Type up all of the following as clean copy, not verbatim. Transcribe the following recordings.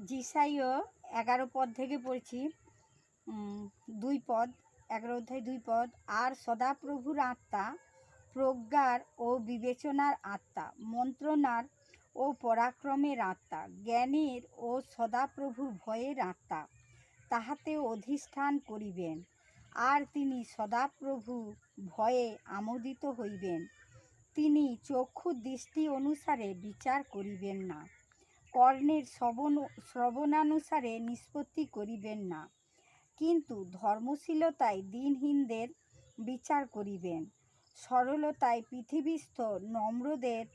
যিশাইও 11 পদ থেকে পড়ছি, 2 পদ, 11 অধ্যায় 2 পদ। আর সদাপ্রভুর আত্মা প্রজ্ঞার ও বিবেচনার আত্মা, মন্ত্রণার ও পরাক্রমের আত্মা, জ্ঞানের ও সদাপ্রভুর ভয়ের আত্মা তাহাতে অধিষ্ঠান করিবেন। আর তিনি সদাপ্রভু ভয়ে আমোদিত হইবেন। তিনি চক্ষু দৃষ্টি অনুসারে বিচার করিবেন না, কর্ণের শ্রবণানুসারে নিষ্পত্তি করিবেন না, কিন্তু ধর্মশীলতায় দীনহীনদের বিচার করিবেন, সরলতায় পৃথিবীস্থ নম্রদের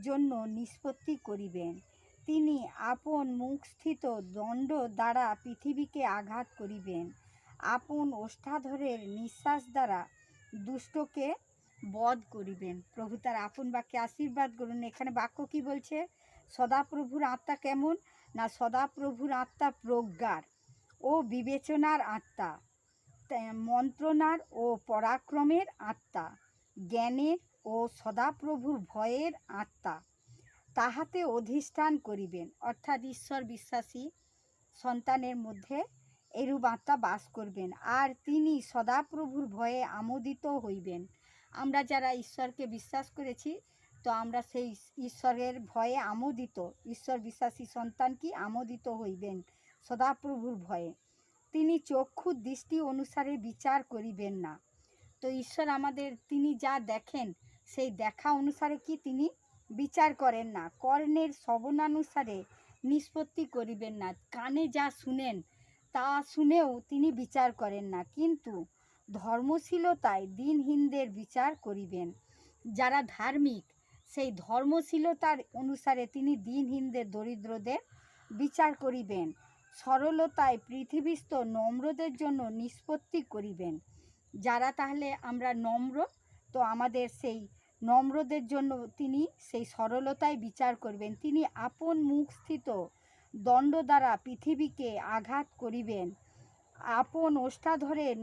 জন্য নিষ্পত্তি করিবেন। তিনি আপন মুখস্থিত দণ্ড দ্বারা পৃথিবীকে আঘাত করিবেন, আপন ওষ্ঠাধরের নিঃশ্বাস দ্বারা দুষ্টকে বধ করিবেন। প্রভু তার আপন বাক্যে আশীর্বাদ করুন। এখানে বাক্য কি বলছে? সদাপ্রভুর আত্মা কেমন না, সদাপ্রভুর আত্মা প্রজ্ঞার ও বিবেচনার আত্মা, মন্ত্রণার ও পরাক্রমের আত্মা, জ্ঞানের ও সদাপ্রভুর ভয়ের আত্মা তাহাতে অধিষ্ঠান করিবেন। অর্থাৎ ঈশ্বর বিশ্বাসী সন্তানের মধ্যে এরূপ আত্মা বাস করবেন। আর তিনি সদাপ্রভুর ভয়ে আমোদিত হইবেন। আমরা যারা ঈশ্বরকে বিশ্বাস করেছি, তো আমরা সেই ঈশ্বরের ভয়ে আমোদিত, ঈশ্বর বিশ্বাসী সন্তান কি আমোদিত হইবেন সদাপ্রভুর ভয়ে। তিনি চক্ষু দৃষ্টি অনুসারে বিচার করিবেন না। তো ঈশ্বর আমাদের, তিনি যা দেখেন সেই দেখা অনুসারে কি তিনি বিচার করেন না। কর্ণের শ্রবণানুসারে নিষ্পত্তি করিবেন না, কানে যা শুনেন তা শুনেও তিনি বিচার করেন না, কিন্তু ধর্মশীলতায় দীনহীনদের বিচার করিবেন। যারা ধার্মিক সেই ধর্মশীলতার অনুসারে তিনি দীনহীনদের, দরিদ্রদের বিচার করিবেন। সরলতায় পৃথিবীস্থ নম্রদের জন্য নিষ্পত্তি করিবেন। যারা তাহলে আমরা নম্র, তো আমাদের সেই নম্রদের জন্য তিনি সেই সরলতায় বিচার করবেন। তিনি আপন মুখস্থিত দণ্ড দ্বারা পৃথিবীকে আঘাত করিবেন, আপন ওষ্ঠাধরের